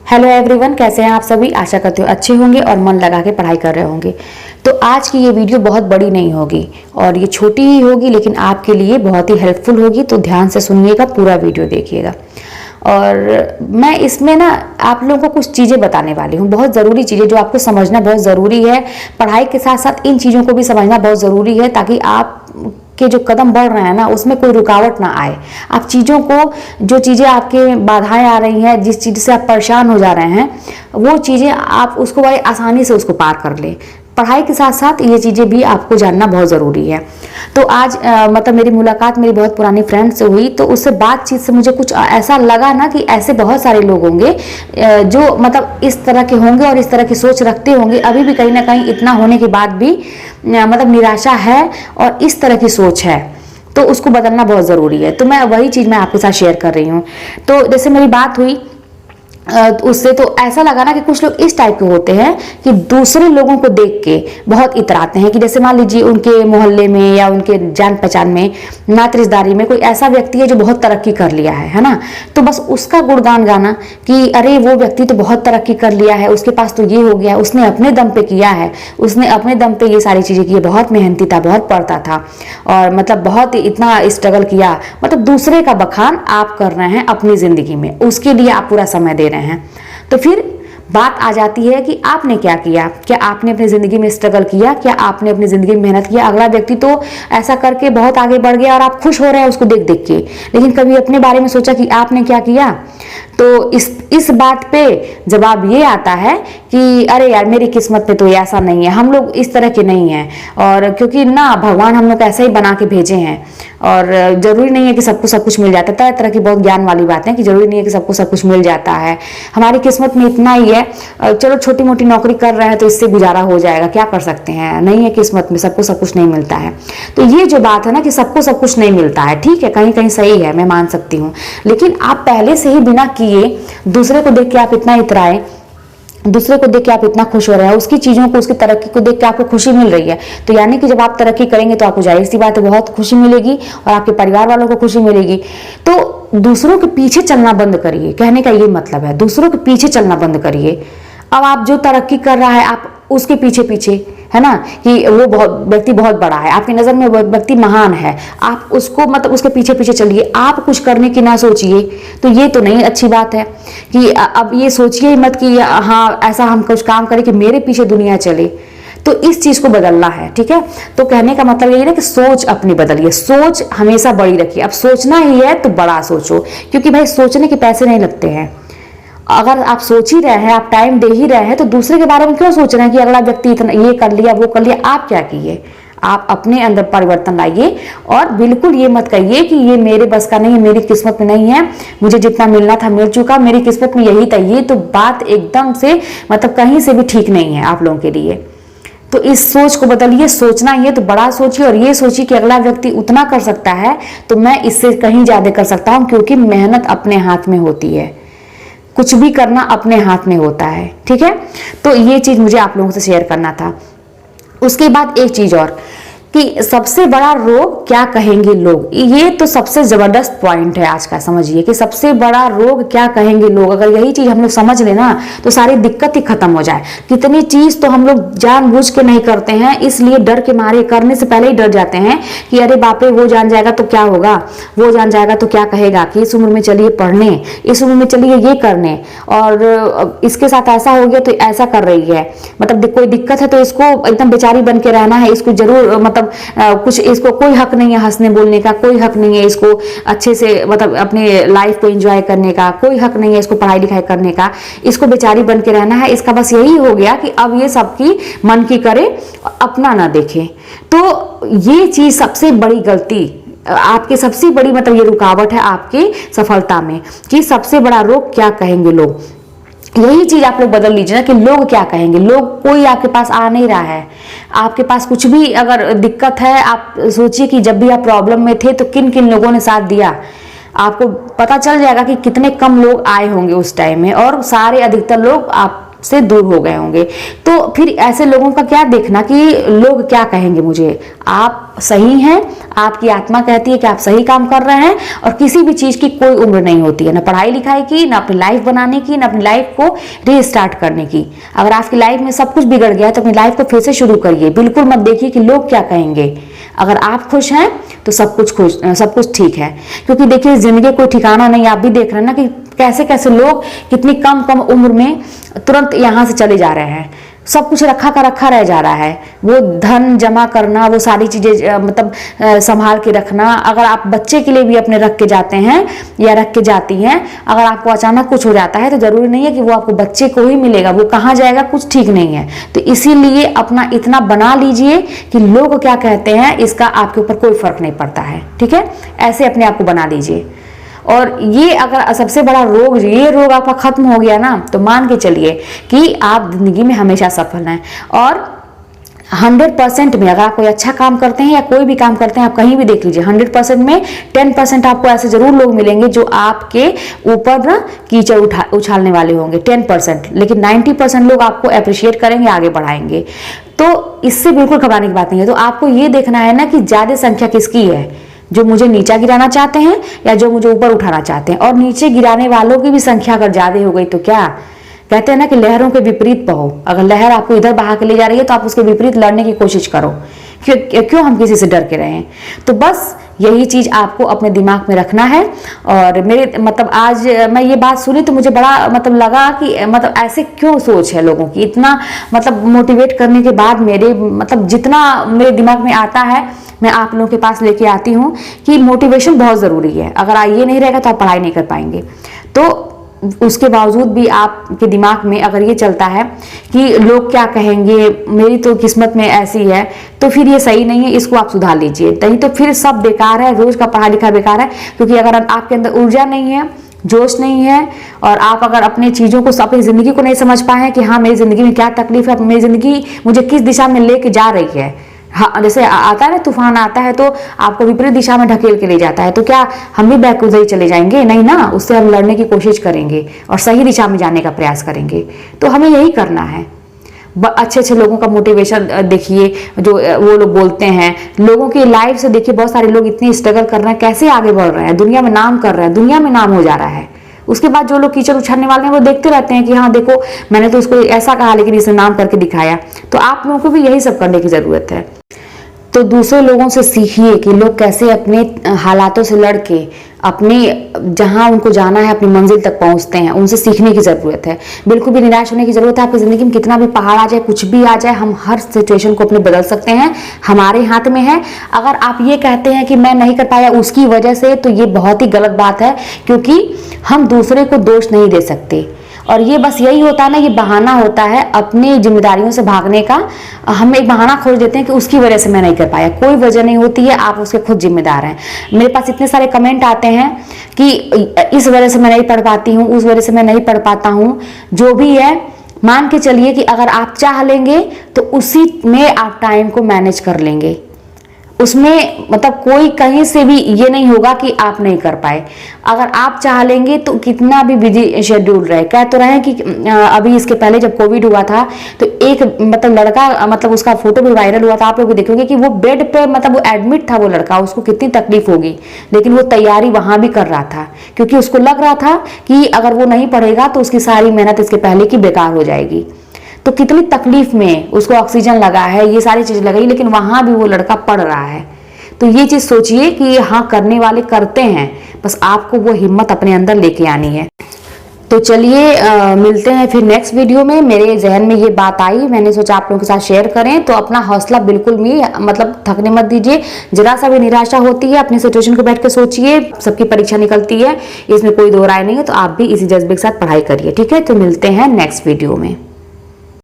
Hello everyone, कैसे हैं आप सभी। आशा करते हो अच्छे होंगे और मन लगा के पढ़ाई कर रहे होंगे। तो आज की ये वीडियो बहुत बड़ी नहीं होगी और ये छोटी ही होगी, लेकिन आपके लिए बहुत ही हेल्पफुल होगी। तो ध्यान से सुनिएगा, पूरा वीडियो देखिएगा। और मैं इसमें ना आप लोगों को कुछ चीज़ें बताने वाली हूँ, बहुत ज़रूरी चीज़ें जो आपको समझना बहुत ज़रूरी है। पढ़ाई के साथ साथ इन चीज़ों को भी समझना बहुत ज़रूरी है, ताकि आप के जो कदम बढ़ रहे हैं ना, उसमें कोई रुकावट ना आए। आप चीज़ों को, जो चीज़ें आपके बाधाएं आ रही हैं, जिस चीज़ से आप परेशान हो जा रहे हैं, वो चीज़ें आप उसको बड़ी आसानी से उसको पार कर लें। पढ़ाई के साथ साथ ये चीज़ें भी आपको जानना बहुत ज़रूरी है। तो आज मतलब मेरी मुलाकात मेरी बहुत पुरानी फ्रेंड से हुई, तो उससे बातचीत से मुझे कुछ ऐसा लगा ना कि ऐसे बहुत सारे लोग होंगे जो मतलब इस तरह के होंगे और इस तरह की सोच रखते होंगे। अभी भी कहीं ना कहीं इतना होने के बाद भी मतलब निराशा है और इस तरह की सोच है, तो उसको बदलना बहुत ज़रूरी है। तो मैं वही चीज़ मैं आपके साथ शेयर कर रही हूँ। तो जैसे मेरी बात हुई उससे, तो ऐसा लगा ना कि कुछ लोग इस टाइप के होते हैं कि दूसरे लोगों को देख के बहुत इतराते हैं। कि जैसे मान लीजिए उनके मोहल्ले में या उनके जान पहचान में, नात रिश्तेदारी में कोई ऐसा व्यक्ति है जो बहुत तरक्की कर लिया है ना, तो बस उसका गुणगान गाना कि अरे वो व्यक्ति तो बहुत तरक्की कर लिया है, उसके पास तो ये हो गया, उसने अपने दम पे किया है, उसने अपने दम पे ये सारी चीज़ें की, बहुत मेहनती था, बहुत पढ़ता था और मतलब बहुत इतना स्ट्रगल किया। मतलब दूसरे का बखान आप कर रहे हैं अपनी ज़िंदगी में, उसके लिए आप पूरा समय दे रहे हैं। तो फिर बात आ जाती है कि आपने क्या किया। क्या आपने अपनी ज़िंदगी में स्ट्रगल किया? क्या आपने अपनी ज़िंदगी में मेहनत किया? अगला व्यक्ति तो ऐसा करके बहुत आगे बढ़ गया और आप खुश हो रहे हैं उसको देख देख के, लेकिन कभी अपने बारे में सोचा कि आपने क्या किया? तो इस बात पे जवाब ये आता है कि अरे यार, मेरी किस्मत में तो ऐसा नहीं है, हम लोग इस तरह के नहीं हैं। और क्योंकि ना भगवान हम लोग ऐसे ही बना के भेजे हैं, और ज़रूरी नहीं है कि सबको सब कुछ मिल जाता है। तरह तरह की बहुत ज्ञान वाली बातें कि ज़रूरी नहीं है कि सबको सब कुछ मिल जाता है। हमारी किस्मत में इतना ही है, चलो छोटी मोटी नौकरी कर रहे हैं तो इससे गुजारा हो जाएगा, क्या कर सकते हैं, नहीं है किस्मत में, सबको सब कुछ नहीं मिलता है। तो ये जो बात है ना कि सबको सब कुछ नहीं मिलता है, ठीक है, कहीं कहीं सही है, मैं मान सकती हूँ, लेकिन आप पहले से ही बिना किए दूसरे को देख के आप इतना इतराए, दूसरे को देख के आप इतना खुश हो रहे हैं, उसकी चीज़ों को, उसकी तरक्की को देख के आपको खुशी मिल रही है, तो यानी कि जब आप तरक्की करेंगे तो आपको जाहिर सी बात है बहुत खुशी मिलेगी और आपके परिवार वालों को खुशी मिलेगी। तो दूसरों के पीछे चलना बंद करिए, कहने का ये मतलब है, दूसरों के पीछे चलना बंद करिए। अब आप जो तरक्की कर रहा है आप उसके पीछे पीछे, है ना, कि वो बहुत व्यक्ति बहुत बड़ा है, आपकी नज़र में वो व्यक्ति महान है, आप उसको मतलब उसके पीछे पीछे चलिए, आप कुछ करने की ना सोचिए। तो ये तो नहीं अच्छी बात है कि अब ये सोचिए ही मत कि हाँ ऐसा हम कुछ काम करें कि मेरे पीछे दुनिया चले। तो इस चीज़ को बदलना है, ठीक है। तो कहने का मतलब ये है ना कि सोच अपनी बदलिए, सोच हमेशा बड़ी रखिए। अब सोचना ही है तो बड़ा सोचो, क्योंकि भाई सोचने के पैसे नहीं लगते हैं। अगर आप सोच ही रहे हैं, आप टाइम दे ही रहे हैं, तो दूसरे के बारे में क्यों सोच रहे हैं कि अगला व्यक्ति इतना ये कर लिया, वो कर लिया, आप क्या किए? आप अपने अंदर परिवर्तन लाइए और बिल्कुल ये मत कहिए कि ये मेरे बस का नहीं है, मेरी किस्मत में नहीं है, मुझे जितना मिलना था मिल चुका, मेरी किस्मत में यही था। ये तो बात एकदम से मतलब कहीं से भी ठीक नहीं है आप लोगों के लिए। तो इस सोच को बदलिए, सोचना ही है तो बड़ा सोचिए और ये सोचिए कि अगला व्यक्ति उतना कर सकता है तो मैं इससे कहीं ज़्यादा कर सकता हूँ, क्योंकि मेहनत अपने हाथ में होती है, कुछ भी करना अपने हाथ में होता है, ठीक है। तो ये चीज़ मुझे आप लोगों से शेयर करना था। उसके बाद एक चीज़ और कि सबसे बड़ा रोग क्या कहेंगे लोग, ये तो सबसे जबरदस्त पॉइंट है आज का। समझिए कि सबसे बड़ा रोग क्या कहेंगे लोग, अगर यही चीज हम लोग समझ लेना तो सारी दिक्कत ही खत्म हो जाए। कितनी चीज तो हम लोग जानबूझ के नहीं करते हैं, इसलिए डर के मारे, करने से पहले ही डर जाते हैं कि अरे बाप रे वो जान जाएगा तो क्या होगा, वो जान जाएगा तो क्या कहेगा, कि इस उम्र में चलिए पढ़ने, इस उम्र में चलिए ये करने, और इसके साथ ऐसा हो गया तो ऐसा कर रही है, मतलब कोई दिक्कत है तो इसको एकदम बेचारी बन के रहना है, इसको जरूर मतलब कुछ, इसको कोई हक नहीं है हंसने बोलने का, कोई हक नहीं है इसको अच्छे से मतलब अपने लाइफ को एंजॉय करने का, कोई हक नहीं है इसको पढ़ाई लिखाई करने का, इसको बेचारी बन के रहना है। इसका बस यही हो गया कि अब ये सबकी मन की करे, अपना ना देखे। तो ये चीज सबसे बड़ी गलती आपकी, सबसे बड़ी मतलब ये रुकावट है आपकी सफलता में, कि सबसे बड़ा रोग क्या कहेंगे लोग। यही चीज आप लोग बदल लीजिए ना कि लोग क्या कहेंगे। लोग कोई आपके पास आ नहीं रहा है, आपके पास कुछ भी अगर दिक्कत है, आप सोचिए कि जब भी आप प्रॉब्लम में थे तो किन किन लोगों ने साथ दिया, आपको पता चल जाएगा कि कितने कम लोग आए होंगे उस टाइम में, और सारे अधिकतर लोग आप से दूर हो गए होंगे। तो फिर ऐसे लोगों का क्या देखना कि लोग क्या कहेंगे मुझे। आप सही हैं, आपकी आत्मा कहती है कि आप सही काम कर रहे हैं, और किसी भी चीज की कोई उम्र नहीं होती है, ना पढ़ाई लिखाई की, ना अपनी लाइफ बनाने की, ना अपनी लाइफ को रीस्टार्ट करने की। अगर आपकी लाइफ में सब कुछ बिगड़ गया है तो अपनी लाइफ को फिर से शुरू करिए। बिल्कुल मत देखिए कि लोग क्या कहेंगे। अगर आप खुश हैं तो सब कुछ ठीक है। क्योंकि देखिए जिंदगी कोई ठिकाना नहीं, आप भी देख रहे हैं ना कि कैसे कैसे लोग कितनी कम कम उम्र में तुरंत यहाँ से चले जा रहे हैं। सब कुछ रखा का रखा रह जा रहा है। वो धन जमा करना, वो सारी चीजें मतलब संभाल के रखना। अगर आप बच्चे के लिए भी अपने रख के जाते हैं या रख के जाती हैं, अगर आपको अचानक कुछ हो जाता है तो जरूरी नहीं है कि वो आपको बच्चे को ही मिलेगा, वो कहाँ जाएगा कुछ ठीक नहीं है। तो इसीलिए अपना इतना बना लीजिए कि लोग क्या कहते हैं इसका आपके ऊपर कोई फर्क नहीं पड़ता है। ठीक है, ऐसे अपने आप को बना लीजिए। और ये अगर सबसे बड़ा रोग, ये रोग आपका खत्म हो गया ना, तो मान के चलिए कि आप जिंदगी में हमेशा सफल हैं। और 100% में अगर आप कोई अच्छा काम करते हैं या कोई भी काम करते हैं, आप कहीं भी देख लीजिए, 100% में 10% आपको ऐसे जरूर लोग मिलेंगे जो आपके ऊपर ना कीचड़ उछालने वाले होंगे, 10%। लेकिन 90% लोग आपको अप्रिशिएट करेंगे, आगे बढ़ाएंगे। तो इससे बिल्कुल घबराने की बात नहीं है। तो आपको ये देखना है ना कि ज्यादा संख्या किसकी है, जो मुझे नीचा गिराना चाहते हैं या जो मुझे ऊपर उठाना चाहते हैं। और नीचे गिराने वालों की भी संख्या अगर ज्यादा हो गई तो क्या कहते हैं ना कि लहरों के विपरीत बहो। अगर लहर आपको इधर बहा के ले जा रही है तो आप उसके विपरीत लड़ने की कोशिश करो। क्यों हम किसी से डर के रहें। तो बस यही चीज आपको अपने दिमाग में रखना है। और मेरे मतलब आज मैं ये बात सुनी तो मुझे बड़ा मतलब लगा कि मतलब ऐसे क्यों सोच है लोगों की। इतना मतलब मोटिवेट करने के बाद मेरे मतलब जितना मेरे दिमाग में आता है मैं आप लोगों के पास लेके आती हूँ कि मोटिवेशन बहुत ज़रूरी है। अगर ये नहीं रहेगा तो आप पढ़ाई नहीं कर पाएंगे। तो उसके बावजूद भी आपके दिमाग में अगर ये चलता है कि लोग क्या कहेंगे, मेरी तो किस्मत में ऐसी है, तो फिर ये सही नहीं है, इसको आप सुधार लीजिए। नहीं तो फिर सब बेकार है, रोज का पढ़ा लिखा बेकार है। क्योंकि अगर आपके अंदर ऊर्जा नहीं है, जोश नहीं है, और आप अगर अपने चीज़ों को, अपनी ज़िंदगी को नहीं समझ पाए कि हाँ मेरी ज़िंदगी में क्या तकलीफ है, मेरी ज़िंदगी मुझे किस दिशा में लेके जा रही है। हाँ, जैसे आता है ना तूफान आता है तो आपको विपरीत दिशा में ढकेल के ले जाता है, तो क्या हम भी बैक उधर ही चले जाएंगे? नहीं ना, उससे हम लड़ने की कोशिश करेंगे और सही दिशा में जाने का प्रयास करेंगे। तो हमें यही करना है। अच्छे अच्छे लोगों का मोटिवेशन देखिए, जो वो लोग बोलते हैं, लोगों की लाइफ से देखिए, बहुत सारे लोग इतनी स्ट्रगल कर रहे हैं, कैसे आगे बढ़ रहे हैं, दुनिया में नाम कर रहे हैं, दुनिया में नाम हो जा रहा है। उसके बाद जो लोग कीचड़ उछालने वाले हैं वो देखते रहते हैं कि हाँ देखो मैंने तो उसको ऐसा कहा लेकिन इसने नाम करके दिखाया। तो आप लोगों को भी यही सब करने की जरूरत है। तो दूसरे लोगों से सीखिए कि लोग कैसे अपने हालातों से लड़ के अपने जहां उनको जाना है अपनी मंजिल तक पहुंचते हैं। उनसे सीखने की ज़रूरत है। बिल्कुल भी निराश होने की ज़रूरत है। आपकी ज़िंदगी में कितना भी पहाड़ आ जाए, कुछ भी आ जाए, हम हर सिचुएशन को अपने बदल सकते हैं, हमारे हाथ में है। अगर आप ये कहते हैं कि मैं नहीं कर पाया उसकी वजह से, तो ये बहुत ही गलत बात है, क्योंकि हम दूसरे को दोष नहीं दे सकते। और ये बस यही होता है ना, ये बहाना होता है अपनी जिम्मेदारियों से भागने का। हम एक बहाना खोज देते हैं कि उसकी वजह से मैं नहीं कर पाया। कोई वजह नहीं होती है, आप उसके खुद जिम्मेदार हैं। मेरे पास इतने सारे कमेंट आते हैं कि इस वजह से मैं नहीं पढ़ पाती हूँ, उस वजह से मैं नहीं पढ़ पाता हूँ। जो भी है, मान के चलिए कि अगर आप चाह लेंगे तो उसी में आप टाइम को मैनेज कर लेंगे। उसमें मतलब कोई कहीं से भी ये नहीं होगा कि आप नहीं कर पाए। अगर आप चाह लेंगे तो कितना भी बिजी शेड्यूल रहे। कह तो रहे हैं कि अभी इसके पहले जब कोविड हुआ था तो एक मतलब लड़का, मतलब उसका फोटो भी वायरल हुआ था, आप लोग भी देखोगे कि वो बेड पे मतलब वो एडमिट था वो लड़का, उसको कितनी तकलीफ होगी, लेकिन वो तैयारी वहां भी कर रहा था क्योंकि उसको लग रहा था कि अगर वो नहीं पढ़ेगा तो उसकी सारी मेहनत इसके पहले की बेकार हो जाएगी। तो कितनी तकलीफ में उसको ऑक्सीजन लगा है, ये सारी चीज लगाई, लेकिन वहां भी वो लड़का पढ़ रहा है। तो ये चीज सोचिए कि हाँ करने वाले करते हैं, बस आपको वो हिम्मत अपने अंदर लेके आनी है। तो चलिए मिलते हैं फिर नेक्स्ट वीडियो में। मेरे जहन में ये बात आई, मैंने सोचा आप लोगों के साथ शेयर करें। तो अपना हौसला बिल्कुल भी मतलब थकने मत दीजिए। जरा सा भी निराशा होती है, अपनी सिचुएशन को बैठ के सोचिए। सबकी परीक्षा निकलती है, इसमें कोई दो राय नहीं है। तो आप भी इसी जज्बे के साथ पढ़ाई करिए। ठीक है, तो मिलते हैं नेक्स्ट वीडियो में।